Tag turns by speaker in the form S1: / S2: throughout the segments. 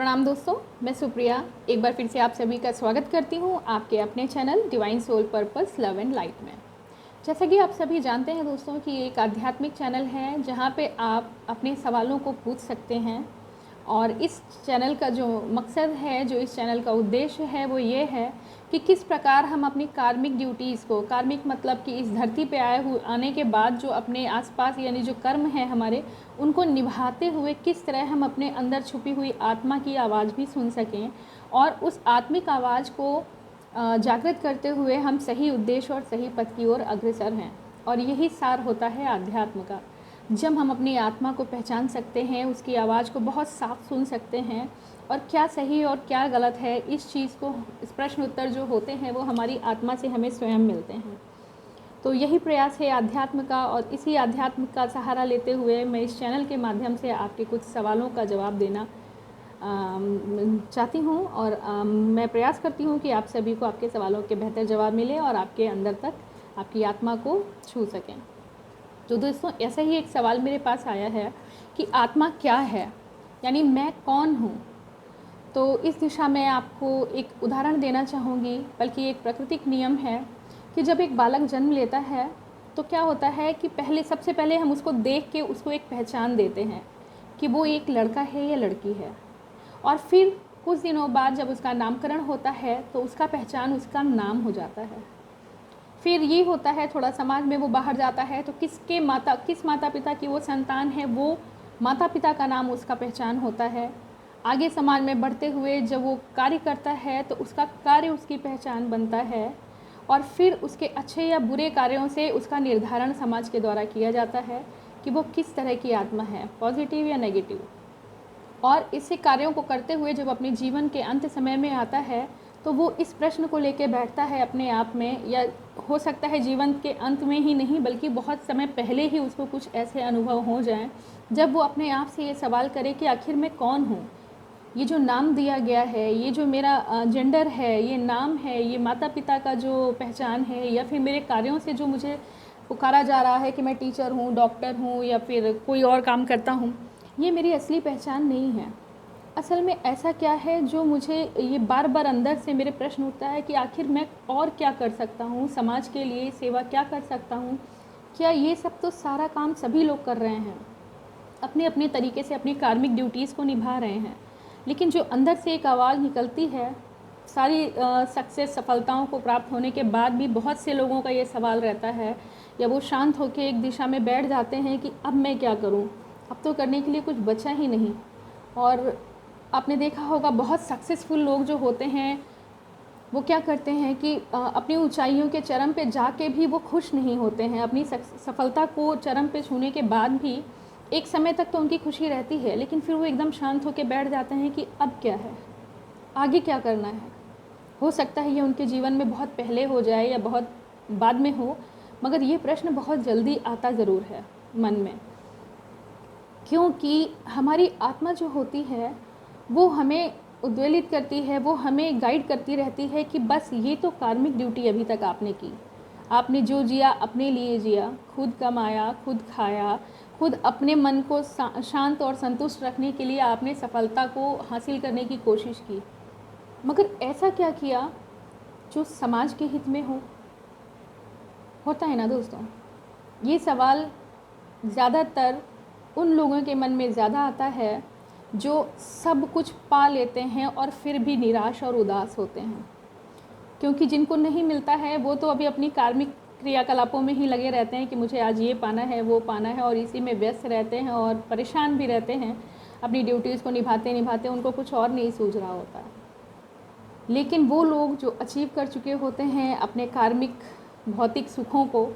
S1: प्रणाम दोस्तों, मैं सुप्रिया एक बार फिर से आप सभी का स्वागत करती हूँ आपके अपने channel Divine Soul Purpose Love and Light में। जैसा कि आप सभी जानते हैं दोस्तों कि ये एक आध्यात्मिक चैनल है जहाँ पे आप अपने सवालों को पूछ सकते हैं। और इस चैनल का जो मकसद है, जो इस चैनल का उद्देश्य है वो ये है कि किस प्रकार हम अपनी कार्मिक ड्यूटीज़ को, कार्मिक मतलब कि इस धरती पे आने के बाद जो अपने आसपास यानी जो कर्म है हमारे, उनको निभाते हुए किस तरह हम अपने अंदर छुपी हुई आत्मा की आवाज़ भी सुन सकें और उस आत्मिक आवाज़ को जागृत करते हुए हम सही उद्देश्य और सही पथ की ओर अग्रसर हैं। और यही सार होता है आध्यात्म का। जब हम अपनी आत्मा को पहचान सकते हैं, उसकी आवाज़ को बहुत साफ सुन सकते हैं और क्या सही और क्या गलत है, इस चीज़ को, इस प्रश्न उत्तर जो होते हैं वो हमारी आत्मा से हमें स्वयं मिलते हैं। तो यही प्रयास है आध्यात्म का, और इसी आध्यात्म का सहारा लेते हुए मैं इस चैनल के माध्यम से आपके कुछ सवालों का जवाब देना चाहती हूँ। और मैं प्रयास करती हूँ कि आप सभी को आपके सवालों के बेहतर जवाब मिले और आपके अंदर तक आपकी आत्मा को छू सकें। तो दोस्तों, ऐसा ही एक सवाल मेरे पास आया है कि आत्मा क्या है, यानी मैं कौन हूँ। तो इस दिशा में आपको एक उदाहरण देना चाहूँगी, बल्कि एक प्राकृतिक नियम है कि जब एक बालक जन्म लेता है तो क्या होता है कि सबसे पहले हम उसको देख के उसको एक पहचान देते हैं कि वो एक लड़का है या लड़की है। और फिर कुछ दिनों बाद जब उसका नामकरण होता है तो उसका पहचान उसका नाम हो जाता है। फिर ये होता है, थोड़ा समाज में वो बाहर जाता है तो किस माता पिता की वो संतान है, वो माता पिता का नाम उसका पहचान होता है। आगे समाज में बढ़ते हुए जब वो कार्य करता है तो उसका कार्य उसकी पहचान बनता है। और फिर उसके अच्छे या बुरे कार्यों से उसका निर्धारण समाज के द्वारा किया जाता है कि वो किस तरह की आत्मा है, पॉजिटिव या नेगेटिव। और इसी कार्यों को करते हुए जब अपने जीवन के अंत समय में आता है तो वो इस प्रश्न को लेकर बैठता है अपने आप में, या हो सकता है जीवन के अंत में ही नहीं बल्कि बहुत समय पहले ही उसको कुछ ऐसे अनुभव हो जाएं जब वो अपने आप से ये सवाल करे कि आखिर मैं कौन हूँ। ये जो नाम दिया गया है, ये जो मेरा जेंडर है, ये नाम है, ये माता पिता का जो पहचान है, या फिर मेरे कार्यों से जो मुझे पुकारा जा रहा है कि मैं टीचर हूँ, डॉक्टर हूँ या फिर कोई और काम करता हूँ, ये मेरी असली पहचान नहीं है। असल में ऐसा क्या है जो मुझे, ये बार बार अंदर से मेरे प्रश्न उठता है कि आखिर मैं और क्या कर सकता हूँ, समाज के लिए सेवा क्या कर सकता हूँ। क्या ये सब तो सारा काम सभी लोग कर रहे हैं, अपने अपने तरीके से अपनी कार्मिक ड्यूटीज़ को निभा रहे हैं, लेकिन जो अंदर से एक आवाज़ निकलती है, सारी सक्सेस, सफलताओं को प्राप्त होने के बाद भी बहुत से लोगों का ये सवाल रहता है, या वो शांत होकर एक दिशा में बैठ जाते हैं कि अब मैं क्या करूं, अब तो करने के लिए कुछ बचा ही नहीं। और आपने देखा होगा बहुत सक्सेसफुल लोग जो होते हैं वो क्या करते हैं कि अपनी ऊंचाइयों के चरम पे जाके भी वो खुश नहीं होते हैं। अपनी सफलता को चरम पे छूने के बाद भी एक समय तक तो उनकी खुशी रहती है, लेकिन फिर वो एकदम शांत होकर बैठ जाते हैं कि अब क्या है, आगे क्या करना है। हो सकता है ये उनके जीवन में बहुत पहले हो जाए या बहुत बाद में हो, मगर ये प्रश्न बहुत जल्दी आता ज़रूर है मन में, क्योंकि हमारी आत्मा जो होती है वो हमें उद्वेलित करती है, वो हमें गाइड करती रहती है कि बस ये तो कार्मिक ड्यूटी अभी तक आपने की, आपने जो जिया अपने लिए जिया, खुद कमाया, खुद खाया, खुद अपने मन को शांत और संतुष्ट रखने के लिए आपने सफलता को हासिल करने की कोशिश की, मगर ऐसा क्या किया जो समाज के हित में हो। होता है ना दोस्तों, ये सवाल ज़्यादातर उन लोगों के मन में ज़्यादा आता है जो सब कुछ पा लेते हैं और फिर भी निराश और उदास होते हैं, क्योंकि जिनको नहीं मिलता है वो तो अभी अपनी कार्मिक क्रियाकलापों में ही लगे रहते हैं कि मुझे आज ये पाना है, वो पाना है, और इसी में व्यस्त रहते हैं और परेशान भी रहते हैं। अपनी ड्यूटीज़ को निभाते निभाते उनको कुछ और नहीं सूझ रहा होता। लेकिन वो लोग जो अचीव कर चुके होते हैं अपने कार्मिक भौतिक सुखों को,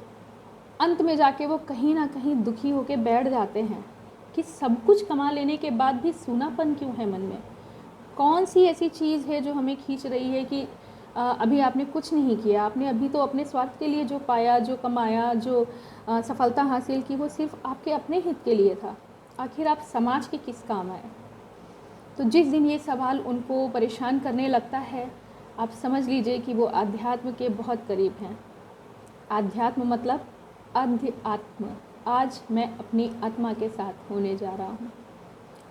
S1: अंत में जाके वो कहीं ना कहीं दुखी होकर बैठ जाते हैं कि सब कुछ कमा लेने के बाद भी सूनापन क्यों है मन में। कौन सी ऐसी चीज़ है जो हमें खींच रही है कि अभी आपने कुछ नहीं किया, आपने अभी तो अपने स्वार्थ के लिए जो पाया, जो कमाया, जो सफलता हासिल की, वो सिर्फ आपके अपने हित के लिए था। आखिर आप समाज के किस काम आए। तो जिस दिन ये सवाल उनको परेशान करने लगता है, आप समझ लीजिए कि वो आध्यात्म के बहुत करीब हैं। आध्यात्म मतलब आध्य आत्म। आज मैं अपनी आत्मा के साथ होने जा रहा हूँ।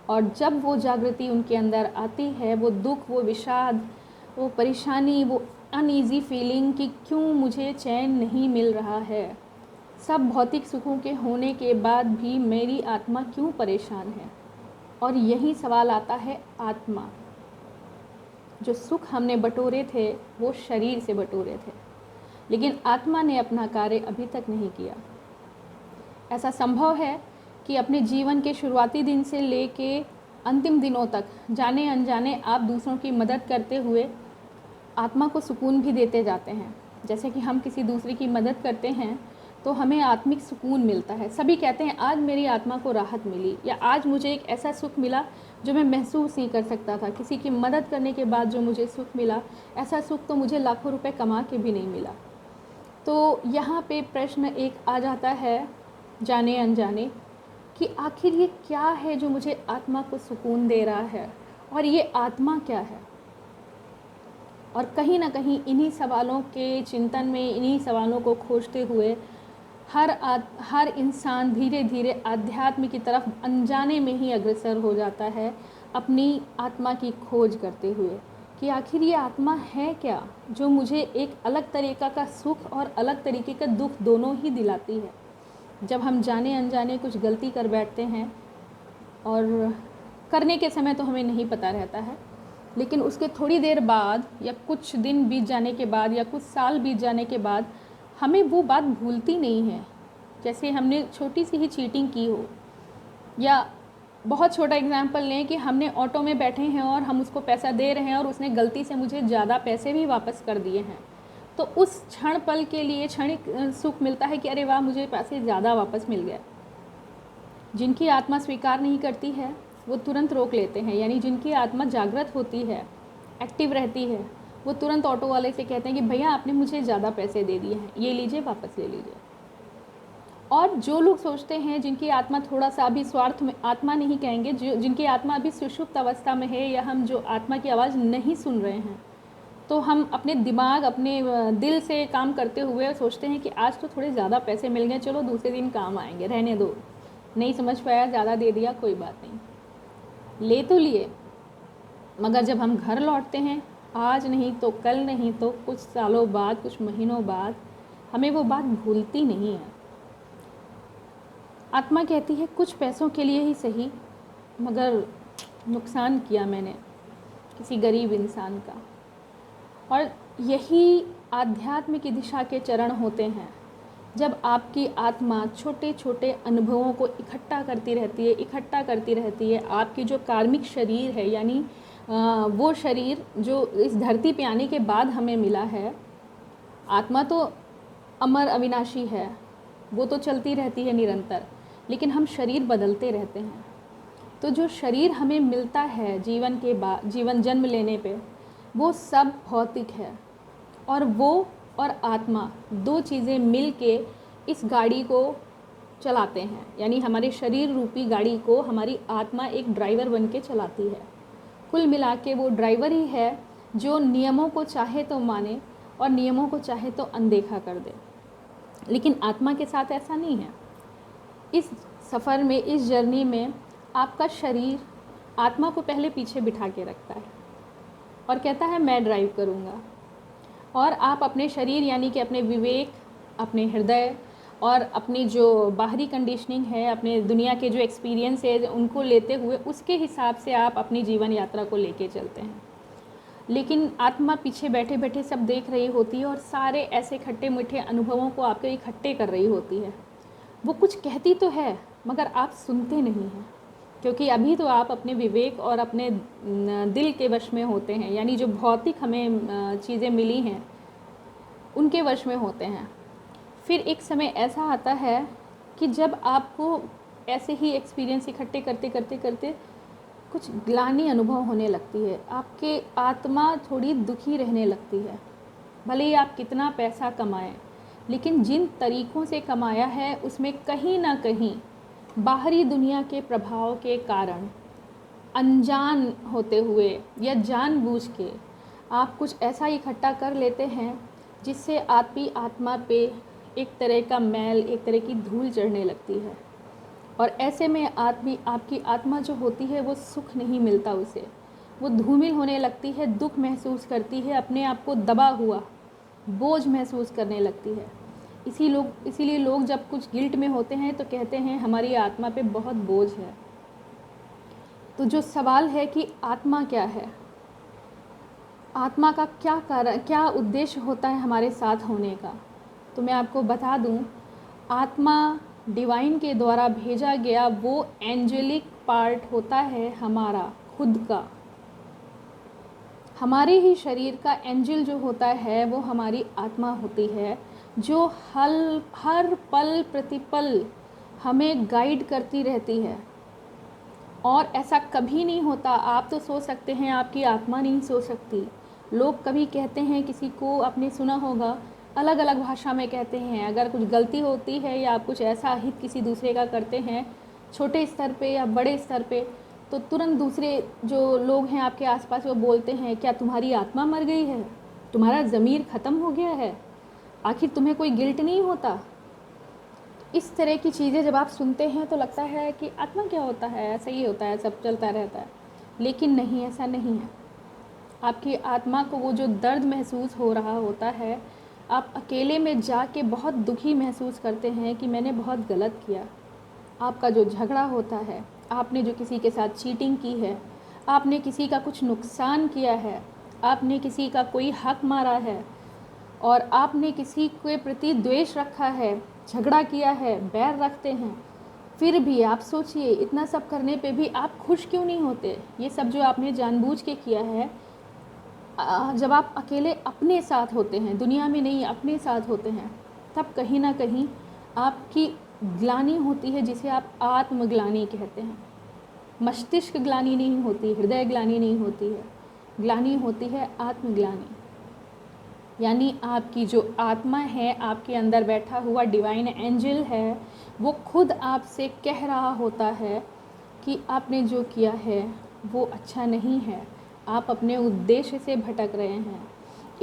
S1: और जब वो जागृति उनके अंदर आती है, वो दुख, वो विषाद, वो परेशानी, वो अनईज़ी फीलिंग कि क्यों मुझे चैन नहीं मिल रहा है, सब भौतिक सुखों के होने के बाद भी मेरी आत्मा क्यों परेशान है। और यही सवाल आता है आत्मा। जो सुख हमने बटोरे थे वो शरीर से बटोरे थे, लेकिन आत्मा ने अपना कार्य अभी तक नहीं किया। ऐसा संभव है कि अपने जीवन के शुरुआती दिन से लेके अंतिम दिनों तक जाने अनजाने आप दूसरों की मदद करते हुए आत्मा को सुकून भी देते जाते हैं। जैसे कि हम किसी दूसरे की मदद करते हैं तो हमें आत्मिक सुकून मिलता है। सभी कहते हैं आज मेरी आत्मा को राहत मिली, या आज मुझे एक ऐसा सुख मिला जो मैं महसूस नहीं कर सकता था। किसी की मदद करने के बाद जो मुझे सुख मिला, ऐसा सुख तो मुझे लाखों रुपए कमा के भी नहीं मिला। तो यहाँ पे प्रश्न एक आ जाता है जाने अनजाने कि आखिर ये क्या है जो मुझे आत्मा को सुकून दे रहा है, और ये आत्मा क्या है। और कहीं ना कहीं इन्हीं सवालों के चिंतन में, इन्हीं सवालों को खोजते हुए हर इंसान धीरे धीरे आध्यात्म की तरफ अनजाने में ही अग्रसर हो जाता है, अपनी आत्मा की खोज करते हुए कि आखिर ये आत्मा है क्या जो मुझे एक अलग तरीक़ा का सुख और अलग तरीके का दुख दोनों ही दिलाती है। जब हम जाने अनजाने कुछ गलती कर बैठते हैं, और करने के समय तो हमें नहीं पता रहता है, लेकिन उसके थोड़ी देर बाद या कुछ दिन बीत जाने के बाद या कुछ साल बीत जाने के बाद हमें वो बात भूलती नहीं है। जैसे हमने छोटी सी ही चीटिंग की हो, या बहुत छोटा एग्जांपल लें कि हमने ऑटो में बैठे हैं और हम उसको पैसा दे रहे हैं और उसने गलती से मुझे ज़्यादा पैसे भी वापस कर दिए हैं, तो उस क्षण पल के लिए क्षणिक सुख मिलता है कि अरे वाह, मुझे पैसे ज़्यादा वापस मिल गए। जिनकी आत्मा स्वीकार नहीं करती है वो तुरंत रोक लेते हैं, यानी जिनकी आत्मा जागृत होती है, एक्टिव रहती है, वो तुरंत ऑटो वाले से कहते हैं कि भैया आपने मुझे ज़्यादा पैसे दे दिए हैं, ये लीजिए, वापस ले लीजिए। और जो लोग सोचते हैं, जिनकी आत्मा थोड़ा सा अभी स्वार्थ में, आत्मा नहीं कहेंगे, जो जिनकी आत्मा अभी सुषुप्त अवस्था में है, या हम जो आत्मा की आवाज़ नहीं सुन रहे हैं, तो हम अपने दिमाग, अपने दिल से काम करते हुए सोचते हैं कि आज तो थोड़े ज़्यादा पैसे मिल गए, चलो दूसरे दिन काम आएंगे, रहने दो, नहीं समझ पाया, ज़्यादा दे दिया, कोई बात नहीं। ले तो लिए, मगर जब हम घर लौटते हैं, आज नहीं तो कल, नहीं तो कुछ सालों बाद, कुछ महीनों बाद, हमें वो बात भूलती नहीं है। आत्मा कहती है कुछ पैसों के लिए ही सही, मगर नुकसान किया मैंने किसी गरीब इंसान का। और यही आध्यात्म की दिशा के चरण होते हैं, जब आपकी आत्मा छोटे छोटे अनुभवों को इकट्ठा करती रहती है। आपकी जो कार्मिक शरीर है, यानी वो शरीर जो इस धरती पे आने के बाद हमें मिला है, आत्मा तो अमर अविनाशी है, वो तो चलती रहती है निरंतर, लेकिन हम शरीर बदलते रहते हैं। तो जो शरीर हमें मिलता है जीवन के बाद, जीवन जन्म लेने पे, वो सब भौतिक है, और वो और आत्मा दो चीज़ें मिल के इस गाड़ी को चलाते हैं। यानी हमारे शरीर रूपी गाड़ी को हमारी आत्मा एक ड्राइवर बन के चलाती है। कुल मिला के वो ड्राइवर ही है जो नियमों को चाहे तो माने और नियमों को चाहे तो अनदेखा कर दे। लेकिन आत्मा के साथ ऐसा नहीं है। इस सफ़र में, इस जर्नी में आपका शरीर आत्मा को पहले पीछे बिठा के रखता है और कहता है मैं ड्राइव करूँगा। और आप अपने शरीर, यानी कि अपने विवेक, अपने हृदय और अपनी जो बाहरी कंडीशनिंग है, अपने दुनिया के जो एक्सपीरियंस है, उनको लेते हुए उसके हिसाब से आप अपनी जीवन यात्रा को लेके चलते हैं। लेकिन आत्मा पीछे बैठे बैठे सब देख रही होती है और सारे ऐसे खट्टे मीठे अनुभवों को आपके इकट्ठे कर रही होती है। वो कुछ कहती तो है, मगर आप सुनते नहीं हैं, क्योंकि अभी तो आप अपने विवेक और अपने दिल के वश में होते हैं, यानी जो भौतिक हमें चीज़ें मिली हैं उनके वश में होते हैं। फिर एक समय ऐसा आता है कि जब आपको ऐसे ही एक्सपीरियंस इकट्ठे करते करते करते कुछ ग्लानि अनुभव होने लगती है, आपके आत्मा थोड़ी दुखी रहने लगती है। भले ही आप कितना पैसा कमाएं, लेकिन जिन तरीक़ों से कमाया है उसमें कहीं ना कहीं बाहरी दुनिया के प्रभाव के कारण, अनजान होते हुए या जानबूझ के, आप कुछ ऐसा इकट्ठा कर लेते हैं जिससे आपकी आत्मा पे एक तरह का मैल, एक तरह की धूल चढ़ने लगती है। और ऐसे में आपकी आत्मा जो होती है वो सुख नहीं मिलता उसे, वो धूमिल होने लगती है, दुख महसूस करती है, अपने आप को दबा हुआ बोझ महसूस करने लगती है। इसीलिए लोग जब कुछ गिल्ट में होते हैं तो कहते हैं हमारी आत्मा पे बहुत बोझ है। तो जो सवाल है कि आत्मा क्या है, आत्मा का क्या कारण, क्या उद्देश्य होता है हमारे साथ होने का, तो मैं आपको बता दूं, आत्मा डिवाइन के द्वारा भेजा गया वो एंजेलिक पार्ट होता है हमारा खुद का। हमारे ही शरीर का एंजल जो होता है वो हमारी आत्मा होती है, जो हर पल प्रतिपल हमें गाइड करती रहती है। और ऐसा कभी नहीं होता, आप तो सोच सकते हैं आपकी आत्मा नहीं सो सकती। लोग कभी कहते हैं, किसी को आपने सुना होगा, अलग अलग भाषा में कहते हैं, अगर कुछ गलती होती है या आप कुछ ऐसा हित किसी दूसरे का करते हैं, छोटे स्तर पे या बड़े स्तर पे, तो तुरंत दूसरे जो लोग हैं आपके आसपास वो बोलते हैं, क्या तुम्हारी आत्मा मर गई है, तुम्हारा ज़मीर ख़त्म हो गया है, आखिर तुम्हें कोई गिल्ट नहीं होता। इस तरह की चीज़ें जब आप सुनते हैं तो लगता है कि आत्मा क्या होता है, ऐसा ही होता है, सब चलता रहता है। लेकिन नहीं, ऐसा नहीं है। आपकी आत्मा को वो जो दर्द महसूस हो रहा होता है, आप अकेले में जाके बहुत दुखी महसूस करते हैं कि मैंने बहुत गलत किया। आपका जो झगड़ा होता है, आपने जो किसी के साथ चीटिंग की है, आपने किसी का कुछ नुकसान किया है, आपने किसी का कोई हक मारा है, और आपने किसी के प्रति द्वेष रखा है, झगड़ा किया है, बैर रखते हैं, फिर भी आप सोचिए, इतना सब करने पे भी आप खुश क्यों नहीं होते। ये सब जो आपने जानबूझ के किया है, जब आप अकेले अपने साथ होते हैं, दुनिया में नहीं अपने साथ होते हैं, तब कहीं ना कहीं आपकी ग्लानि होती है, जिसे आप आत्मग्लानि कहते हैं। मस्तिष्क ग्लानि नहीं होती, हृदय ग्लानि नहीं होती है, ग्लानि होती है आत्मग्लानि। यानी आपकी जो आत्मा है, आपके अंदर बैठा हुआ डिवाइन एंजल है, वो खुद आपसे कह रहा होता है कि आपने जो किया है वो अच्छा नहीं है, आप अपने उद्देश्य से भटक रहे हैं।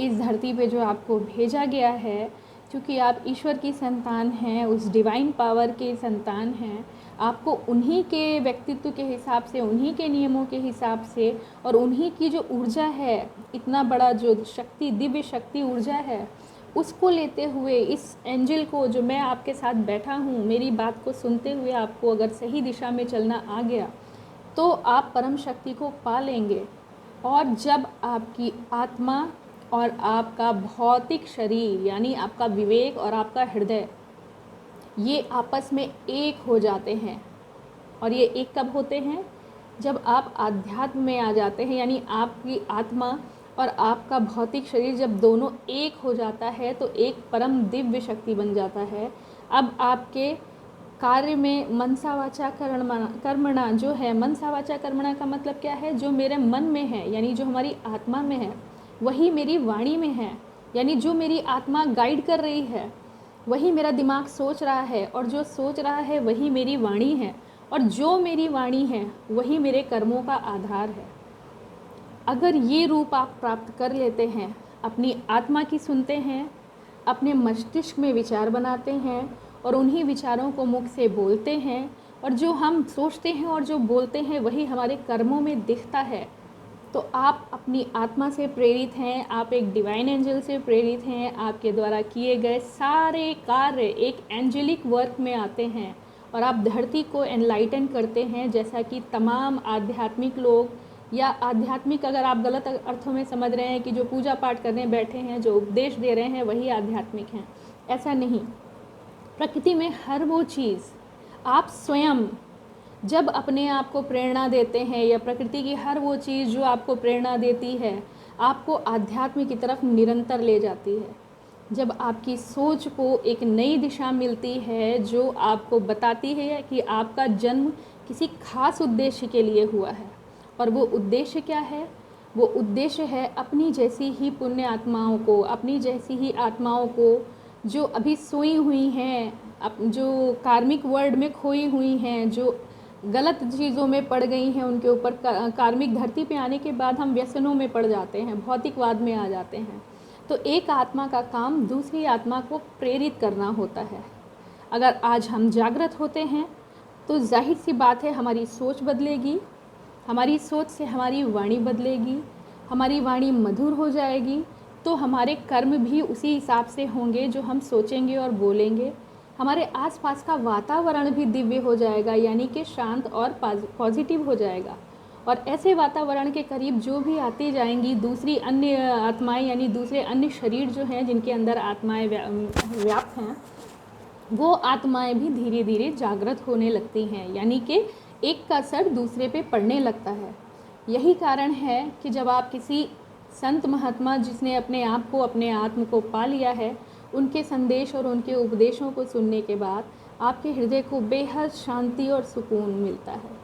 S1: इस धरती पे जो आपको भेजा गया है, क्योंकि आप ईश्वर की संतान हैं, उस डिवाइन पावर के संतान हैं, आपको उन्हीं के व्यक्तित्व के हिसाब से, उन्हीं के नियमों के हिसाब से, और उन्हीं की जो ऊर्जा है, इतना बड़ा जो शक्ति, दिव्य शक्ति ऊर्जा है, उसको लेते हुए इस एंजल को, जो मैं आपके साथ बैठा हूँ, मेरी बात को सुनते हुए आपको अगर सही दिशा में चलना आ गया तो आप परम शक्ति को पा लेंगे। और जब आपकी आत्मा और आपका भौतिक शरीर, यानी आपका विवेक और आपका हृदय, ये आपस में एक हो जाते हैं, और ये एक कब होते हैं, जब आप आध्यात्म में आ जाते हैं, यानी आपकी आत्मा और आपका भौतिक शरीर जब दोनों एक हो जाता है तो एक परम दिव्य शक्ति बन जाता है। अब आपके कार्य में मनसा वाचा कर्मणा जो है, मनसा वाचा कर्मणा का मतलब क्या है, जो मेरे मन में है, यानी जो हमारी आत्मा में है, वही मेरी वाणी में है। यानी जो मेरी आत्मा गाइड कर रही है वही मेरा दिमाग सोच रहा है, और जो सोच रहा है वही मेरी वाणी है, और जो मेरी वाणी है वही मेरे कर्मों का आधार है। अगर ये रूप आप प्राप्त कर लेते हैं, अपनी आत्मा की सुनते हैं, अपने मस्तिष्क में विचार बनाते हैं, और उन्हीं विचारों को मुख से बोलते हैं, और जो हम सोचते हैं और जो बोलते हैं वही हमारे कर्मों में दिखता है, तो आप अपनी आत्मा से प्रेरित हैं, आप एक डिवाइन एंजल से प्रेरित हैं। आपके द्वारा किए गए सारे कार्य एक एंजेलिक वर्क में आते हैं, और आप धरती को एनलाइटन करते हैं, जैसा कि तमाम आध्यात्मिक लोग, या आध्यात्मिक अगर आप गलत अर्थों में समझ रहे हैं कि जो पूजा पाठ करने बैठे हैं, जो उपदेश दे रहे हैं, वही आध्यात्मिक हैं, ऐसा नहीं। प्रकृति में हर वो चीज़, आप स्वयं जब अपने आप को प्रेरणा देते हैं, या प्रकृति की हर वो चीज़ जो आपको प्रेरणा देती है, आपको आध्यात्म की तरफ निरंतर ले जाती है। जब आपकी सोच को एक नई दिशा मिलती है, जो आपको बताती है कि आपका जन्म किसी खास उद्देश्य के लिए हुआ है, और वो उद्देश्य क्या है, वो उद्देश्य है अपनी जैसी ही पुण्य आत्माओं को, अपनी जैसी ही आत्माओं को जो अभी सोई हुई हैं, जो कार्मिक वर्ल्ड में खोई हुई हैं, जो गलत चीज़ों में पड़ गई हैं, उनके ऊपर कार्मिक धरती पे आने के बाद हम व्यसनों में पड़ जाते हैं, भौतिकवाद में आ जाते हैं। तो एक आत्मा का काम दूसरी आत्मा को प्रेरित करना होता है। अगर आज हम जागृत होते हैं तो जाहिर सी बात है हमारी सोच बदलेगी, हमारी सोच से हमारी वाणी बदलेगी, हमारी वाणी मधुर हो जाएगी, तो हमारे कर्म भी उसी हिसाब से होंगे जो हम सोचेंगे और बोलेंगे। हमारे आसपास का वातावरण भी दिव्य हो जाएगा, यानी कि शांत और पॉजिटिव हो जाएगा। और ऐसे वातावरण के करीब जो भी आती जाएंगी दूसरी अन्य आत्माएं, यानी दूसरे अन्य शरीर जो हैं जिनके अंदर आत्माएं व्याप्त हैं, वो आत्माएं भी धीरे धीरे जागृत होने लगती हैं, यानी कि एक का असर दूसरे पे पड़ने लगता है। यही कारण है कि जब आप किसी संत महात्मा जिसने अपने आप को, अपने आत्म को पा लिया है, उनके संदेश और उनके उपदेशों को सुनने के बाद आपके हृदय को बेहद शांति और सुकून मिलता है।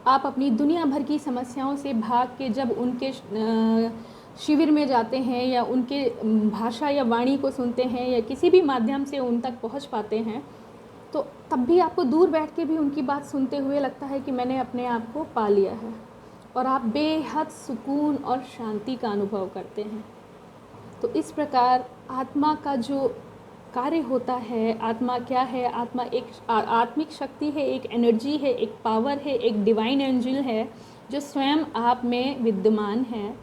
S1: आप अपनी दुनिया भर की समस्याओं से भाग के जब उनके शिविर में जाते हैं या उनके भाषा या वाणी को सुनते हैं या किसी भी माध्यम से उन तक पहुंच पाते हैं, तो तब भी आपको दूर बैठ के भी उनकी बात सुनते हुए लगता है कि मैंने अपने आप को पा लिया है, और आप बेहद सुकून और शांति का अनुभव करते हैं। तो इस प्रकार आत्मा का जो कार्य होता है, आत्मा क्या है? आत्मा एक आत्मिक शक्ति है, एक एनर्जी है, एक पावर है, एक डिवाइन एंजल है जो स्वयं आप में विद्यमान है,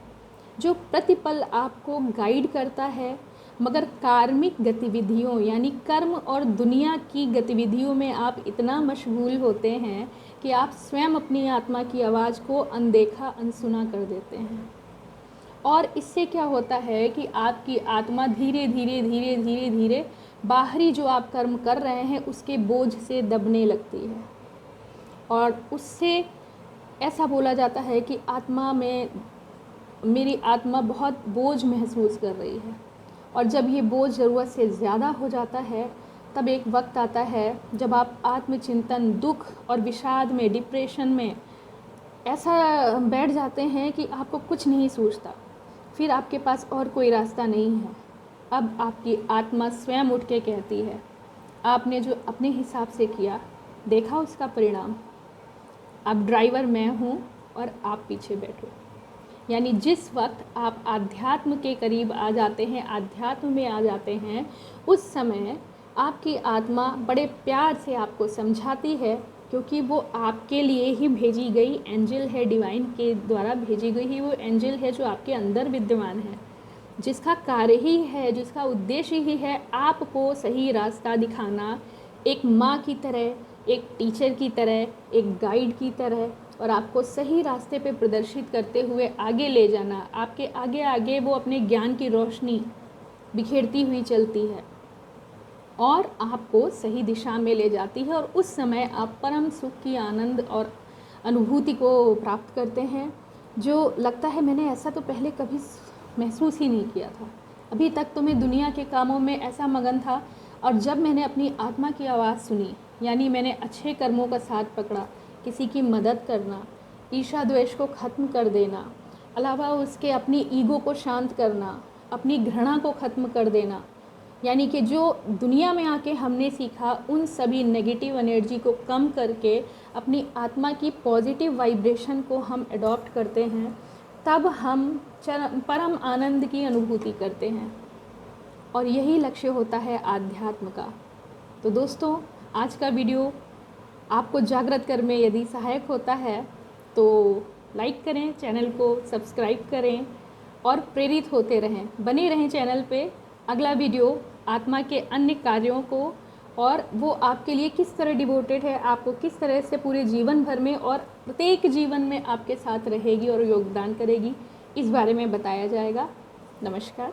S1: जो प्रतिपल आपको गाइड करता है। मगर कार्मिक गतिविधियों यानी कर्म और दुनिया की गतिविधियों में आप इतना मशगूल होते हैं कि आप स्वयं अपनी आत्मा की आवाज़ को अनदेखा अनसुना कर देते हैं। और इससे क्या होता है कि आपकी आत्मा धीरे धीरे धीरे धीरे धीरे बाहरी जो आप कर्म कर रहे हैं उसके बोझ से दबने लगती है, और उससे ऐसा बोला जाता है कि आत्मा में, मेरी आत्मा बहुत बोझ महसूस कर रही है। और जब ये बोझ ज़रूरत से ज़्यादा हो जाता है, तब एक वक्त आता है जब आप आत्मचिंतन, दुख और विषाद में, डिप्रेशन में ऐसा बैठ जाते हैं कि आपको कुछ नहीं सूझता, फिर आपके पास और कोई रास्ता नहीं है। अब आपकी आत्मा स्वयं उठ के कहती है, आपने जो अपने हिसाब से किया, देखा उसका परिणाम। अब ड्राइवर मैं हूँ और आप पीछे बैठो। यानी जिस वक्त आप आध्यात्म के करीब आ जाते हैं, आध्यात्म में आ जाते हैं, उस समय आपकी आत्मा बड़े प्यार से आपको समझाती है, क्योंकि वो आपके लिए ही भेजी गई एंजल है, डिवाइन के द्वारा भेजी गई ही वो एंजल है जो आपके अंदर विद्यमान है, जिसका कार्य ही है, जिसका उद्देश्य ही है आपको सही रास्ता दिखाना, एक माँ की तरह, एक टीचर की तरह, एक गाइड की तरह, और आपको सही रास्ते पे प्रदर्शित करते हुए आगे ले जाना। आपके आगे आगे वो अपने ज्ञान की रोशनी बिखेरती हुई चलती है और आपको सही दिशा में ले जाती है, और उस समय आप परम सुख की आनंद और अनुभूति को प्राप्त करते हैं, जो लगता है मैंने ऐसा तो पहले कभी महसूस ही नहीं किया था। अभी तक तो मैं दुनिया के कामों में ऐसा मगन था, और जब मैंने अपनी आत्मा की आवाज़ सुनी, यानी मैंने अच्छे कर्मों का साथ पकड़ा, किसी की मदद करना, ईर्ष्या द्वेष को ख़त्म कर देना, अलावा उसके अपनी ईगो को शांत करना, अपनी घृणा को ख़त्म कर देना, यानी कि जो दुनिया में आके हमने सीखा उन सभी नेगेटिव एनर्जी को कम करके अपनी आत्मा की पॉजिटिव वाइब्रेशन को हम अडॉप्ट करते हैं, तब हम परम आनंद की अनुभूति करते हैं। और यही लक्ष्य होता है आध्यात्म का। तो दोस्तों, आज का वीडियो आपको जागृत करने में यदि सहायक होता है तो लाइक करें, चैनल को सब्सक्राइब करें और प्रेरित होते रहें, बने रहें चैनल पे। अगला वीडियो आत्मा के अन्य कार्यों को, और वो आपके लिए किस तरह डिवोटेड है, आपको किस तरह से पूरे जीवन भर में और प्रत्येक जीवन में आपके साथ रहेगी और योगदान करेगी, इस बारे में बताया जाएगा। नमस्कार।